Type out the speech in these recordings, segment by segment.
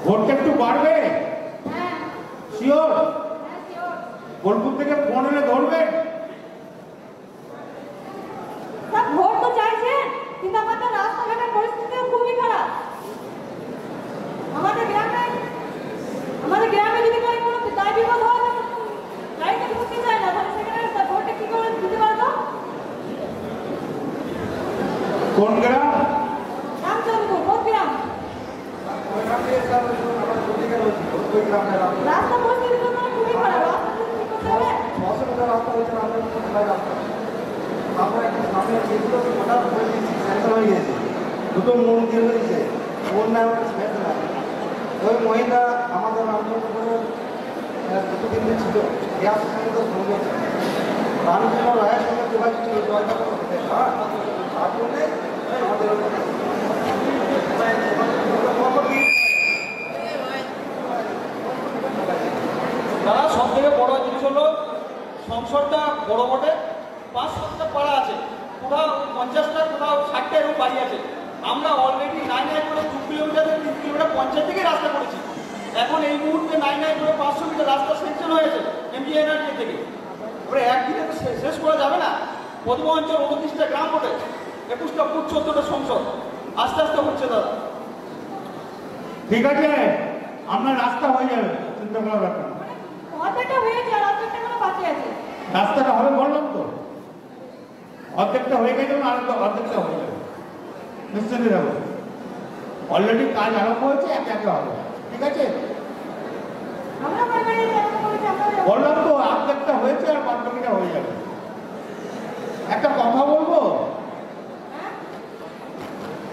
ভোটটা একটু বাড়বে? শিওর? বোলপুর থেকে ফোন এলে ধরবেন? ভোট তো চাইছেন, কিন্তু আমাদের রাস্তাঘাটের পরিস্থিতি খুবই খারাপ। আমাদের গ্রামে যদি কোনো দায় বিপদ হয়, গাড়িটা ঢুকতে চায় না, তাহলে সেখানে ভোটটা কি করে দিতে পারবো? কোন গ্রাম? রামচন্দ্রপুর। কোন গ্রাম? রাস্তা পরিস্থিতি তো খুবই খারাপ। রাস্তা ঠিক করতে হবে। রাস্তা হচ্ছে আমাদের যেগুলো হঠাৎ সেন্টার হয়ে গেছে, দুটো মন দিয়ে হয়েছে, ওর নাম ওই মহিলা আমাদের রামচন্দ্রপুরের দুটো দিন ছিল, গ্যাস সঙ্গে তো ভুল গেছে, রামচন্দ্র রায়ের সঙ্গে যোগাযোগ ছিল, জয়টা তার জন্যে আমাদের দাদা সব থেকে বড় জিনিস হলো সংসদটা বড় বটে, 5-7টা পাড়া আছে, কোথাও 50টা, কোথাও 60টা এরকম বাড়ি আছে। আমরা অলরেডি 9 করে 2 কিলোমিটার 3 কিলোমিটার পঞ্চায়েত থেকে রাস্তা করেছি। এখন এই মুহূর্তে 9 করে 500 মিটার রাস্তা সেকশন হয়েছে এমজিএনআরডি থেকে। এবারে একদিনে তো শেষ করা যাবে না। পদ্ম অঞ্চল 29টা গ্রাম বটে, 21টা ফুট 14টা সংসদ, আস্তে আস্তে হচ্ছে দাদা। ঠিক আছে, আপনার রাস্তা হয়ে যাবে, চিন্তা করার ব্যাপার না। অর্ধেকটা হয়েছে আর অর্ধেকটা কোনো বাকি আছে। রাস্তাটা হবে বললাম তো, অর্ধেকটা হয়ে গেছে, আর অর্ধেকটা হয়ে যাবে, নিশ্চয়ই যাবো। অলরেডি কাজ আরম্ভ হয়েছে, একে একে হবে। ঠিক আছে, বললাম তো অর্ধেকটা হয়েছে আর বাকিটা হয়ে যাবে। একটা কথা বলবো,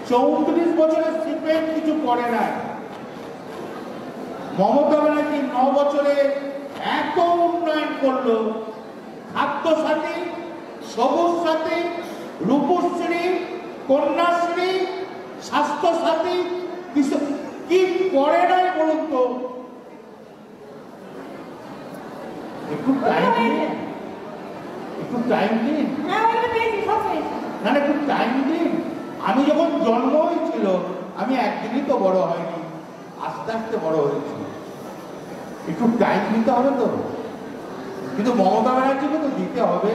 34 বছরের সিপিএম কিছু করে নাই। মমতা ব্যানার্জি 9 বছরে এত উন্নয়ন করলো, খাদ্য সাথী, সবুজ সাথী, রূপশ্রী, কন্যাশ্রী, স্বাস্থ্য সাথী, কি করে নাই বলুন তো? একটু টাইম দিন, একটু টাইম দিন, না একটু টাইম দিন। আমি যখন জন্ম হয়েছিল, আমি একদিনই তো বড় হয়নি, আস্তে আস্তে বড় হয়েছি। একটু টাইম দিতে হবে তো। কিন্তু মমতা ব্যানার্জিকে তো দিতে হবে,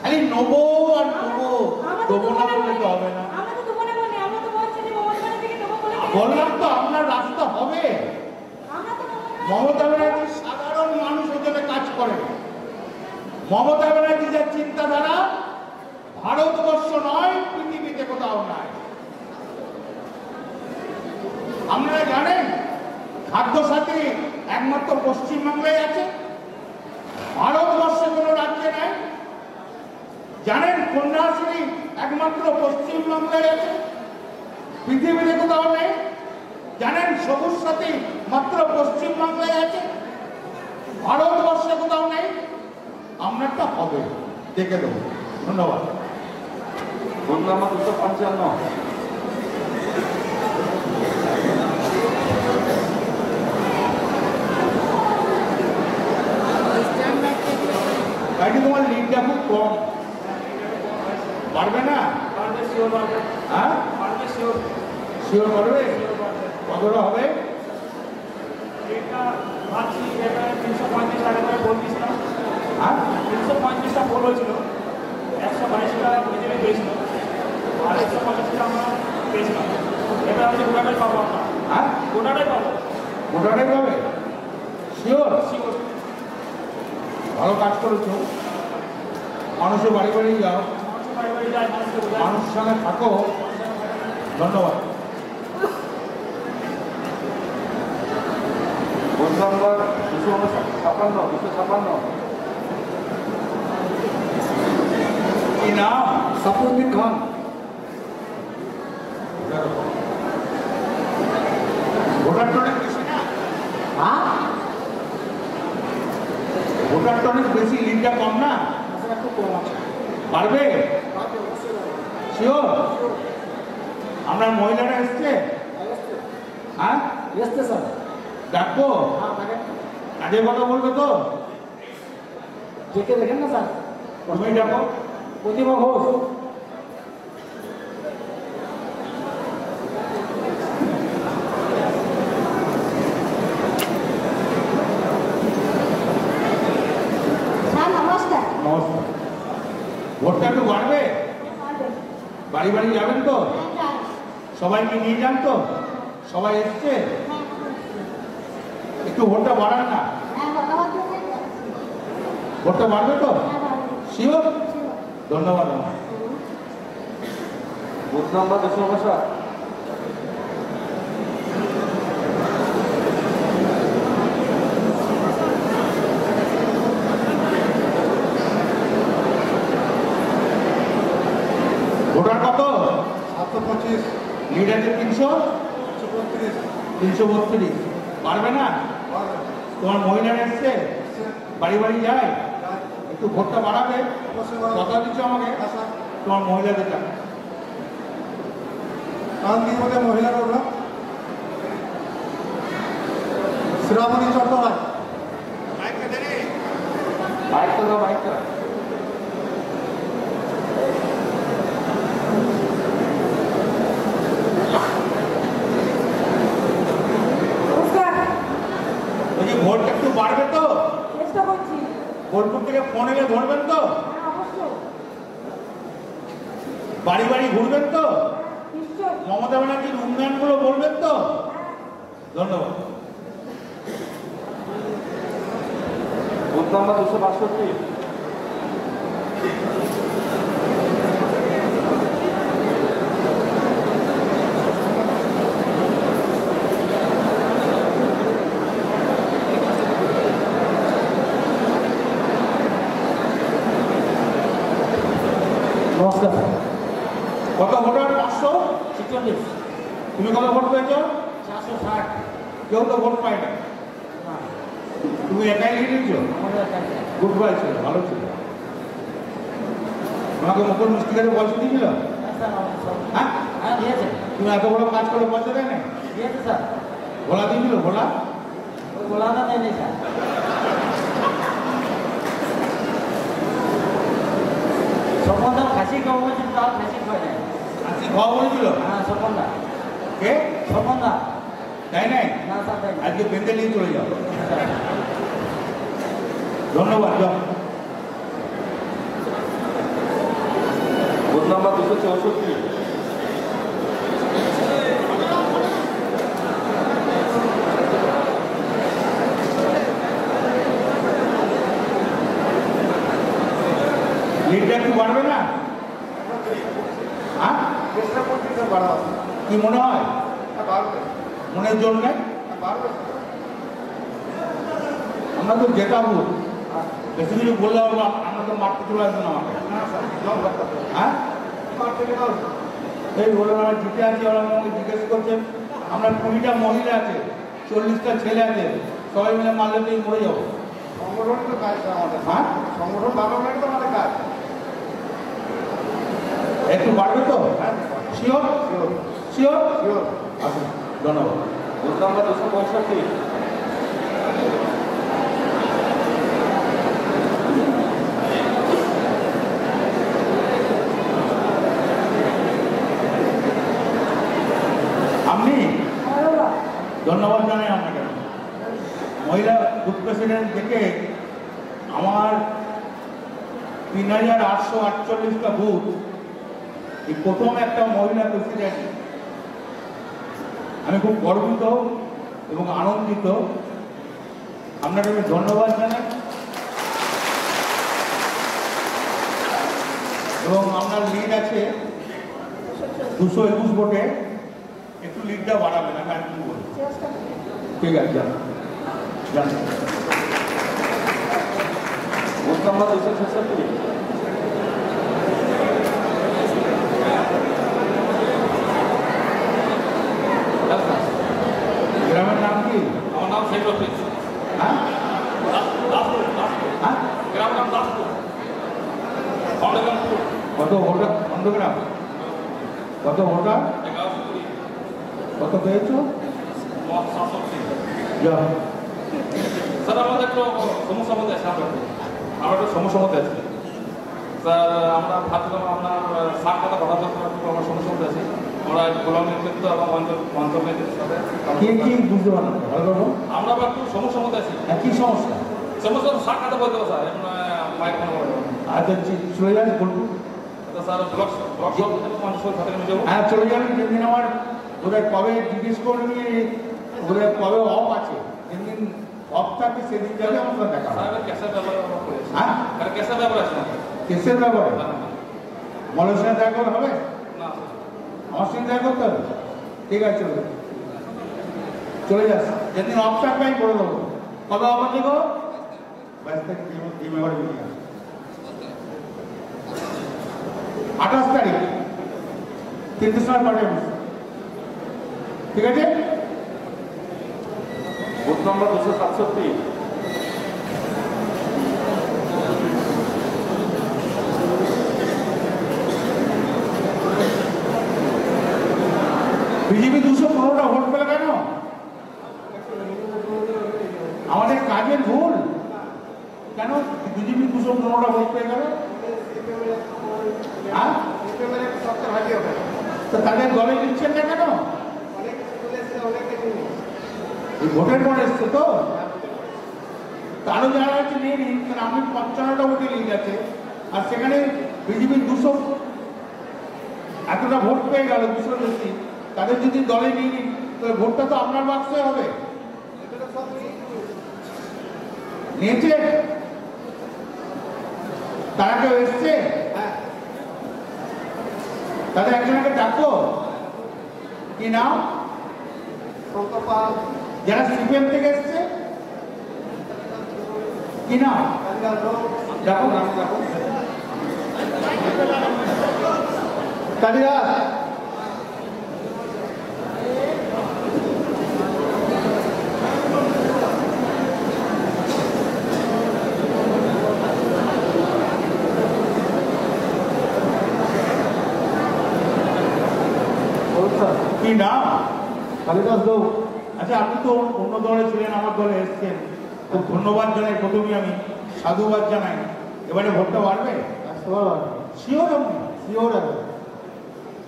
খালি নেবো আর নেবো, দেবো না বললে তো হবে না। বললাম তো আপনার রাস্তা হবে। মমতা ব্যানার্জি সাধারণ মানুষের জন্য কাজ করে। মমতা ব্যানার্জি যে চিন্তাধারা ভারতবর্ষ নয়, পৃথিবীতে কোথাও নাই। আপনারা জানেন খাদ্য সাথী একমাত্র পশ্চিমবাংলায় আছে, ভারতবর্ষে কোনো রাজ্যে নাই। জানেন কন্যাশ্রী একমাত্র পশ্চিমবাংলায় আছে, পৃথিবীতে কোথাও নেই। জানেন সবুজ সাথী মাত্র পশ্চিমবাংলায় আছে, ভারতবর্ষে কোথাও নেই। আপনারটা হবে, দেখে দেবো। ধন্যবাদ। Phone number 255। গাড়ি তোমার লিডটা খুব কম, পারবে না? হ্যাঁ, শিওর করবে? কতটা হবে? 335 টাকা করে বলছিলাম। হ্যাঁ, 335টা ভোট হয়েছিল, 122টা বিজেপি পেয়েছিল, আর 150টা আমরা পেয়েছিলাম। এবার আমি গোটাটাই পাবো, আমরা হ্যাঁ গোটাটাই পাবো। গোটাটাই পাবে? শিওর? শিওর। ভালো কাজ করেছো। মানুষের বাড়ি বাড়ি যাও, বাড়ি বাড়ি যায়, মানুষকে বোঝায়। মানুষের সঙ্গে থাকো। ধন্যবাদ। Phone number 256। কি নাম? সাফুদ্দিন খান। ভোটার টনেক বেশি না? ভোটার টনেক বেশি, লিডটা কম না? একটু কম আছে। পারবে? শিওর? আপনার মহিলারা এসছে? হ্যাঁ এসছে স্যার। ডাকবো? কাজে কথা বলবে তো? ডেকে দেখেন না স্যার। তুমি ডাকো। প্রতিমা ঘোষ। বাড়ি বাড়ি যাবেন তো? সবাইকে নিয়ে যান তো? সবাই এসছে? একটু ভোটটা বাড়ান না, ভোটটা বাড়বে তো? শিওর? ধন্যবাদ। Booth number 259। ভোটার কত? 725। লিড আছে 300, 332। পারবে না? তোমার মহিলারা এসছে, বাড়ি বাড়ি যায়, একটু ভোটটা বাড়াবে, কথা দিচ্ছ আমাকে তোমার মহিলাদের টাকা। মহিলারা ওরা শ্রাবণী চট্টোপাধ্যায়। বাইকটা দাও, বাইকটা। বলছি ভোটটা একটু বাড়বে তো? চেষ্টা করছি। বোলপুর থেকে ফোন এলে ধরবেন তো? অবশ্যই। বাড়ি বাড়ি ঘুরবেন তো? নিশ্চয়। মমতা ব্যানার্জির উন্নয়নগুলো বলবেন তো? ধন্যবাদ। Booth number 262। নমস্কার। কত ভোটার? 546। তুমি কত ভোট পেয়েছ? 460। কেউ তো ভোট পায় না। তুমি একাই লিখেছ? আমাদের এখানে গুড বাই ছিল, ভালো ছিল। তোমাকে মুকুল মুস্তিকারে পয়সা দিয়েছিল? হ্যাঁ, হ্যাঁ দিয়েছে, তুমি এত বড় কাজ করে পয়সা দেয় না? দিয়েছে স্যার। ভোলা দিয়েছিল? ভোলা ওই গোলাটা দেয়নি স্যার। স্বপনদা খাসি খাওয়া বলছিল, তাও খাসি খাওয়া যায়। আজকে খাওয়া বলেছিল? হ্যাঁ স্বপনদা। কে? স্বপনদা। তাই নাই? না স্যার দেয়নি। আজকে বেঁধে নিয়ে চলে যাও। ধন্যবাদ। যাও। Booth number 264। লিডটা একটু বাড়বে না? হ্যাঁ, চেষ্টা করছি স্যার বাড়াবো। কি মনে হয়? বাড়বে, মনের জোর নেই? বাড়বে। আমরা তো জেতাবো, বেশি কিছু বললে হবে আমরা তো মারতে চলে আসবেন আমাকে। না স্যার, জল রাখতে হবে। হ্যাঁ, মারতে গেলে হবে। এই বলে আমরা জিতে আছি, ওরা আমাকে জিজ্ঞেস করছেন। আমরা 20টা মহিলা আছে, 40টা ছেলে আছে, সবাই মিলে মারলে তো মরে যাবো। সংগঠন তো কাজ স্যার আমাদের। হ্যাঁ, সংগঠন ভালো হলে তো আমাদের কাজ। একটু বাড়বে তো? হ্যাঁ শিওর? Sure, sure? শিওর। আসুন, ধন্যবাদ। Booth number 265। আপনি? হ্যাঁ বাবা। ধন্যবাদ জানাই আপনাকে। মহিলা বুথ প্রেসিডেন্ট থেকে আমার 3848টা বুথ, এই প্রথম একটা মহিলা প্রেসিডেন্ট। আমি খুব গর্বিত এবং আনন্দিত। আপনাকে আমি ধন্যবাদ জানাই। এবং আপনার লিড আছে 221 ভোটে, একটু লিডটা বাড়াবেন, আমি আর কি বলবো। চেষ্টা করছি। ঠিক আছে, যান যান। Booth number 266। গ্রামের নাম কি? আমার নাম শেখ রফিক। হ্যাঁ দাসপুর। হ্যাঁ, গ্রামের নাম দাসপুর। খণ্ডগ্রামপুর। কত ভোটার? খণ্ডগ্রাম। কত ভোটার? 1120। কত পেয়েছো? 760। যাও। স্যার আমাদের একটু সমস্যার মধ্যে আছে। আমরা একটু সমস্যার মধ্যে আছি স্যার। আমরা ভাবছিলাম আপনার সাত কথা কথা বলতে আমার সমস্যার মধ্যে আছি। আমরা গোলাম নেতৃত্ব এবং অঞ্চল নেতৃত্বের সাথে কি কি বুঝতে পারলাম না, ভালো করবো। আমরা আবার একটু সমস্যার মধ্যে আছি। কি সমস্যা? সমস্যা সাত কথা বলতে হবে স্যার। এখন মাইক ফোন করবো। আচ্ছা, চলে যান বলবো। তো স্যার ব্লক সভাপতি মঞ্চল খাতে নেমে যাবো। হ্যাঁ চলে যাবেন, যেদিন আমার বোধহয় কবে জিজ্ঞেস করবি, বোধহয় কবে অফ আছে, যেদিন অফ থাকে সেদিন যাবে আমার সাথে দেখা হবে। স্যার ক্যাশের ব্যাপারে আমরা করেছি। হ্যাঁ আর ক্যাশের ব্যাপার আছে না? কেসের ব্যাপারে মলের সাথে দেখা করে হবে, না আমার সঙ্গে দেখা করতে হবে। ঠিক আছে চলে যাস, যেদিন অফ থাকবে আমি করে দেবো। কবে অফ আছে গো? 22 তারিখ জিমে করে 28 তারিখ 3টের সময় পাঠাবো। ঠিক আছে? বুথ নম্বর 267। বিজেপি 215টা ভোট পেল কেন? আমাদের কাজের ভুল কেন বিজেপি 215টা ভোট পেয়ে গেল? হ্যাঁ তো তাদের দলে নিচ্ছেন না কেন? এই ভোটের পর এসছে তো, তারও যারা আছে নিয়ে নিন, কারণ আপনি 55টা ভোটে নিয়ে গেছে, আর সেখানে বিজেপি 200 এতটা ভোট পেয়ে গেল, 200 বেশি, তাদের যদি দলে নিয়ে নিন তাহলে ভোটটা তো আপনার বাক্সে হবে। নিয়েছে তারা কেউ এসছে? তাদের একজনকে ডাকো, কি নাম? যারা সিপিএম থেকে এসছে কি নাম? ডাকো নাম ডাকো। কালিদাস কি নাম? কালিদাস দেব। আচ্ছা আপনি তো অন্য দলে ছিলেন, আমার দলে এসছেন, খুব ধন্যবাদ জানাই, প্রথমেই আমি সাধুবাদ জানাই। এবারে ভোটটা বাড়বে শিওর? শিওর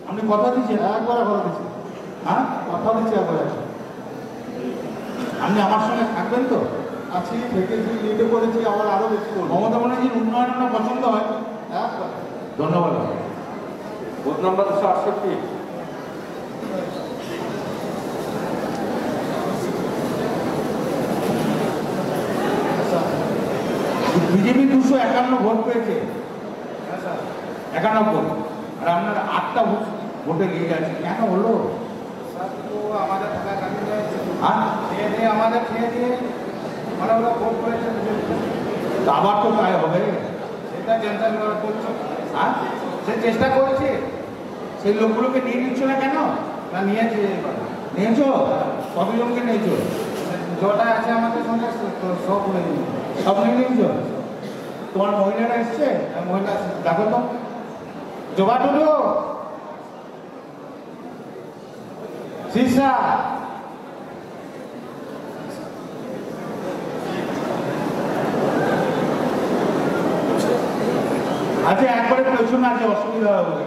আপনি কথা দিচ্ছেন? একবারে কথা দিচ্ছি, হ্যাঁ কথা দিচ্ছি একবারে। আপনি আমার সঙ্গে থাকবেন তো? আছি, থেকেছি, লিডে করেছি, আমার আরো বেশি করবো। মমতা ব্যানার্জির উন্নয়ন আপনার পছন্দ হয়? একবারে। ধন্যবাদ। বুথ নম্বর 268। বিজেপি 251 ভোট পেয়েছে, 91, আর আপনার 8টা ভোটে লিড আছে, কেন হলো? আমাদের টাকা কাটিয়ে হ্যাঁ খেয়ে দিয়ে আমাদের খেয়ে দিয়ে মানে ওরা ভোট করেছে, আবার তো তাই হবে। সেটা জনতা করছে, হ্যাঁ সে চেষ্টা করছে। সেই লোকগুলোকে নিয়ে নিচ্ছ না কেন? না নিয়েছে, নিয়েছো? কতজনকে নিয়েছো? যটা আছে আমাদের সঙ্গে সব নেই। সব নিয়ে নিয়েছো? তোমার মহিলারা এসছে? মহিলা দেখো তো জবা টুডু সিসা আচ্ছা একবারে পেছনে আছে, অসুবিধা হবে।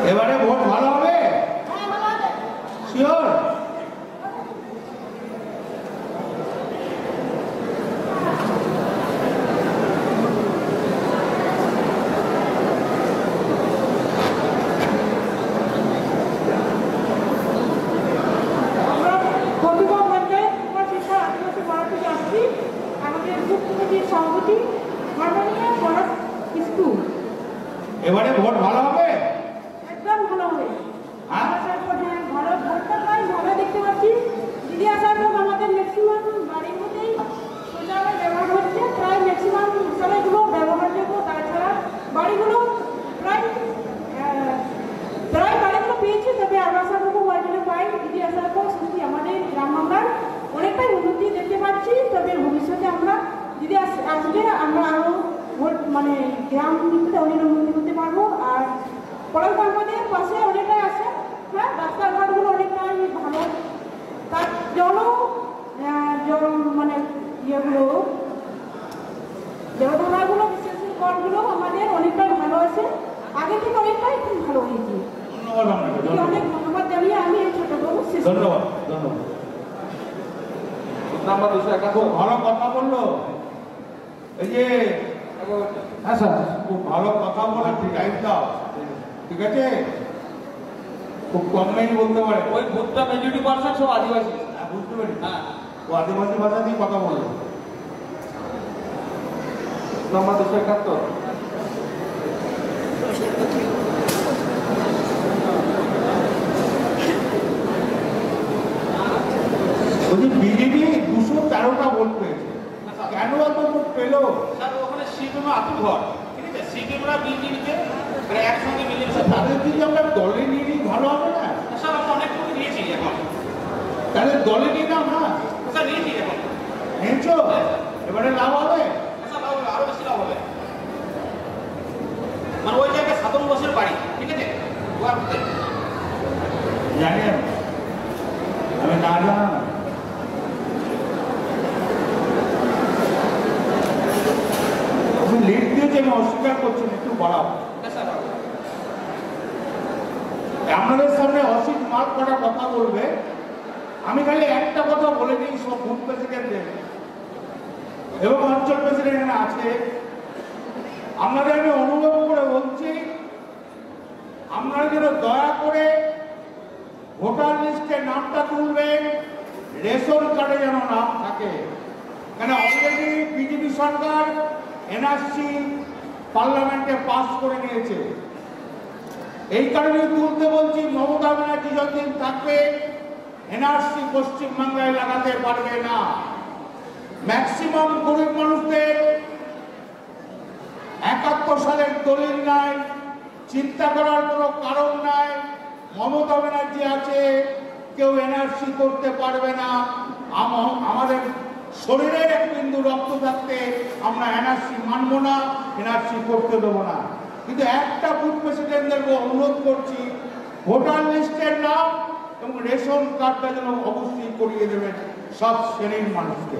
এবারে ভোট ভালো হবে শিওর? আমরা বন্ধুবান পঞ্চায়েত কুমার শিক্ষা আদিবাসী পাড়া থেকে আসছি। আমাদের গ্রুপ কমিটির সভাপতি মাননীয় পলাশ স্কুল। এবারে ভোট ভালো হবে? একদম ভালো হবে। হ্যাঁ? আসার পর হ্যাঁ, ভালো ভোটটা প্রায় ভালো দেখতে পাচ্ছি। দিদি আসার পর আমাদের ম্যাক্সিমাম বাড়ির মধ্যেই শৌচালয় ব্যবহার হচ্ছে, প্রায় ম্যাক্সিমাম শৌচালয়গুলো ব্যবহারযোগ্য। তাছাড়া বাড়িগুলো প্রায় বাড়িগুলো পেয়েছে, তবে আবাসনটুকু ওয়ার্ডে পাই। দিদি আসার পর সত্যি আমাদের গ্রাম বাংলার অনেকটাই উন্নতি দেখতে পাচ্ছি। তবে ভবিষ্যতে আমরা দিদি আসলে আমরা আরও ভোট মানে গ্রাম দিকতে অনেক উন্নতি করতে পারবো। আর পড়ার আমাদের পাশে অনেকটাই আছে, হ্যাঁ রাস্তাঘাটগুলো অনেকটাই ভালো। তার জল মানে ইয়েগুলো জলধারাগুলো বিশেষ করগুলো আমাদের অনেকটাই ভালো আছে, আগে থেকে অনেকটাই খুব ভালো হয়েছে। ধন্যবাদ আপনাকে, অনেক ধন্যবাদ জানিয়ে আমি এই ছোট বাবু শেষ করছি। ধন্যবাদ ধন্যবাদ। Booth number 271। খুব ভালো কথা বললো। এই যে হ্যাঁ স্যার, খুব ভালো কথা বলে টাইম দাও, ঠিক আছে? খুব কম মেয়ে বলতে পারে। ওই বুথটা মেজরিটি পার্সেন্ট সব আদিবাসী। হ্যাঁ, বুঝতে পারি। হ্যাঁ, ও আদিবাসী ভাষা দিয়ে কথা বললো। Booth number 271। বলছি বিজেপি 213টা ভোট পেয়েছে, কেন এত ভোট পেলো? স্যার ওখানে সিপিএম আতুল ঘর, ঠিক আছে? সিপিএমরা বিজেপিতে একসঙ্গে মিলেছে। তাদের যদি আমরা দলে নিয়ে নিই ভালো হবে না? স্যার আমরা অনেক কোটি নিয়েছি এখন। তাহলে দলে নিয়ে নাও না। স্যার নিয়েছি এখন। নিয়েছো? এবারে লাভ হবে? স্যার লাভ হবে, আরো বেশি লাভ হবে। মানে ওই জায়গায় 57 বছর বাড়ি, ঠিক আছে? জানি আমি না জানা না। লিড দিয়েছে, আমি অস্বীকার করছি না, একটু বাড়াও। আপনাদের সামনে অসিত মার্ক করা কথা বলবে, আমি খালি একটা কথা বলে দিই সব বুথ প্রেসিডেন্টদের এবং অঞ্চল প্রেসিডেন্ট আছে, আপনাদের আমি অনুরোধ করে বলছি, আপনারা যেন দয়া করে ভোটার লিস্টে নামটা তুলবেন, রেশন কার্ডে যেন নাম থাকে। কেন অলরেডি বিজেপি সরকার এনআরসি পার্লামেন্টে পাস করে নিয়েছে। এই কারণে তুলতে বলছি, মমতা ব্যানার্জি যতদিন থাকবে এনআরসি পশ্চিমবাংলায় লাগাতে পারবে না। ম্যাক্সিমাম গরিব মানুষদের 71 সালের দলিল নাই, চিন্তা করার কোনো কারণ নাই। মমতা ব্যানার্জি আছে, কেউ এনআরসি করতে পারবে না। আমাদের শরীরের এক বিন্দু রক্ত থাকতে আমরা এনআরসি মানব না, এনআরসি করতে দেবো না। কিন্তু একটা বুথ প্রেসিডেন্টদেরকে অনুরোধ করছি, ভোটার লিস্টের নাম এবং রেশন কার্ডটা যেন অবশ্যই করিয়ে দেবেন সব শ্রেণীর মানুষকে।